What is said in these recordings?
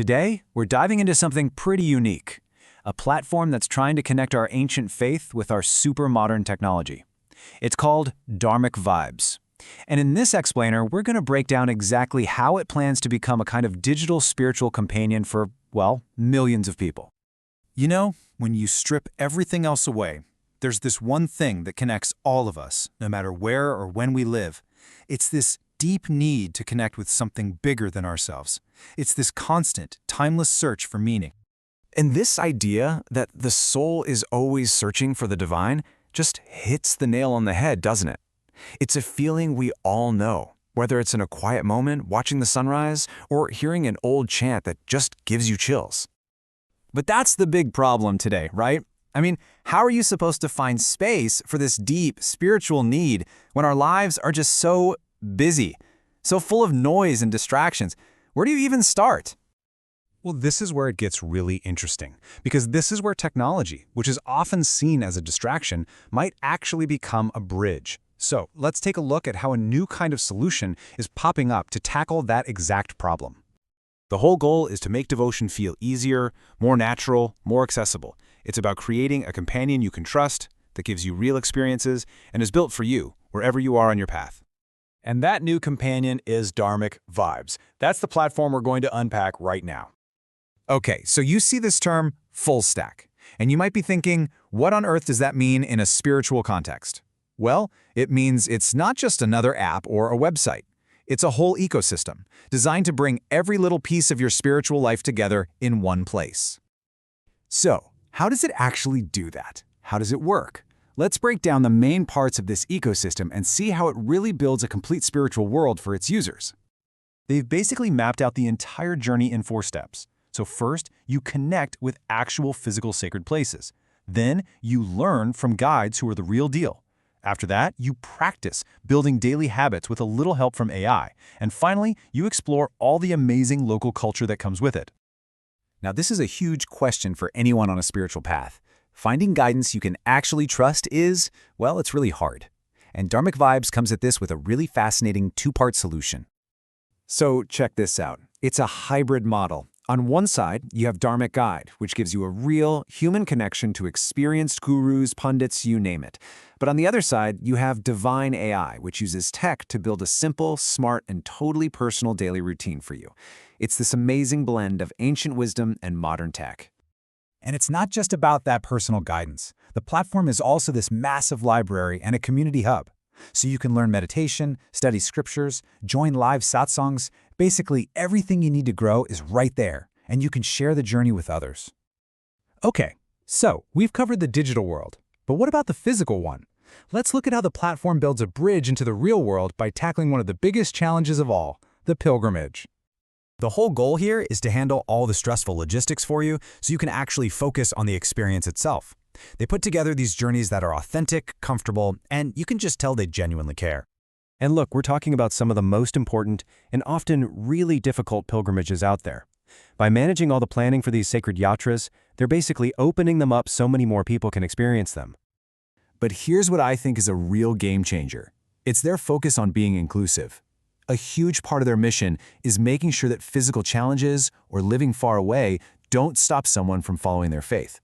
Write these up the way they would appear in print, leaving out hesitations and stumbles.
Today, we're diving into something pretty unique, a platform that's trying to connect our ancient faith with our super modern technology. It's called Dharmic Vibes. And in this explainer, we're going to break down exactly how it plans to become a kind of digital spiritual companion for, well, millions of people. You know, when you strip everything else away, there's this one thing that connects all of us, no matter where or when we live. It's this deep need to connect with something bigger than ourselves. It's this constant, timeless search for meaning. And this idea that the soul is always searching for the divine just hits the nail on the head, doesn't it? It's a feeling we all know, whether it's in a quiet moment, watching the sunrise, or hearing an old chant that just gives you chills. But that's the big problem today, right? I mean, how are you supposed to find space for this deep spiritual need when our lives are just so busy, so full of noise and distractions? Where do you even start? Well, this is where it gets really interesting, because this is where technology, which is often seen as a distraction, might actually become a bridge. So let's take a look at how a new kind of solution is popping up to tackle that exact problem. The whole goal is to make devotion feel easier, more natural, more accessible. It's about creating a companion you can trust, that gives you real experiences, and is built for you, wherever you are on your path. And that new companion is Dharmic Vibes. That's the platform we're going to unpack right now. Okay, so you see this term, full stack, and you might be thinking, what on earth does that mean in a spiritual context? Well, it means it's not just another app or a website. It's a whole ecosystem, designed to bring every little piece of your spiritual life together in one place. So, how does it actually do that? How does it work? Let's break down the main parts of this ecosystem and see how it really builds a complete spiritual world for its users. They've basically mapped out the entire journey in 4 steps. So first, you connect with actual physical sacred places. Then, you learn from guides who are the real deal. After that, you practice building daily habits with a little help from AI. And finally, you explore all the amazing local culture that comes with it. Now, this is a huge question for anyone on a spiritual path. Finding guidance you can actually trust is, well, it's really hard. And Dharmic Vibes comes at this with a really fascinating 2-part solution. So check this out. It's a hybrid model. On one side, you have Dharmic Guide, which gives you a real, human connection to experienced gurus, pundits, you name it. But on the other side, you have Divine AI, which uses tech to build a simple, smart, and totally personal daily routine for you. It's this amazing blend of ancient wisdom and modern tech. And it's not just about that personal guidance. The platform is also this massive library and a community hub. So you can learn meditation, study scriptures, join live satsangs. Basically, everything you need to grow is right there, and you can share the journey with others. Okay, so we've covered the digital world, but what about the physical one? Let's look at how the platform builds a bridge into the real world by tackling one of the biggest challenges of all, the pilgrimage. The whole goal here is to handle all the stressful logistics for you so you can actually focus on the experience itself. They put together these journeys that are authentic, comfortable, and you can just tell they genuinely care. And look, we're talking about some of the most important and often really difficult pilgrimages out there. By managing all the planning for these sacred yatras, they're basically opening them up so many more people can experience them. But here's what I think is a real game changer. It's their focus on being inclusive. A huge part of their mission is making sure that physical challenges or living far away don't stop someone from following their faith.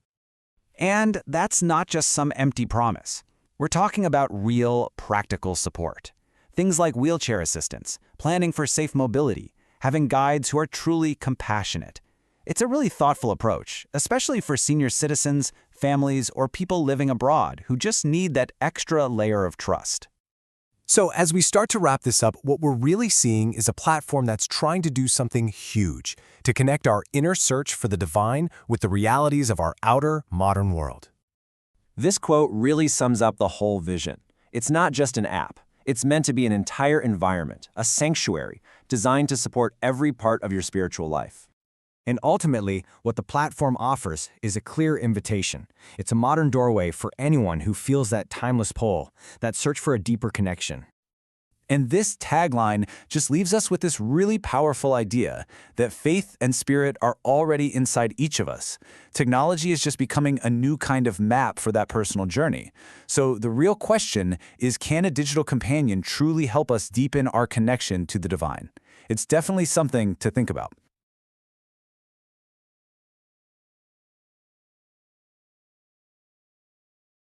And that's not just some empty promise. We're talking about real, practical support. Things like wheelchair assistance, planning for safe mobility, having guides who are truly compassionate. It's a really thoughtful approach, especially for senior citizens, families, or people living abroad who just need that extra layer of trust. So as we start to wrap this up, what we're really seeing is a platform that's trying to do something huge, to connect our inner search for the divine with the realities of our outer, modern world. This quote really sums up the whole vision. It's not just an app. It's meant to be an entire environment, a sanctuary, designed to support every part of your spiritual life. And ultimately, what the platform offers is a clear invitation. It's a modern doorway for anyone who feels that timeless pull, that search for a deeper connection. And this tagline just leaves us with this really powerful idea that faith and spirit are already inside each of us. Technology is just becoming a new kind of map for that personal journey. So the real question is, can a digital companion truly help us deepen our connection to the divine? It's definitely something to think about.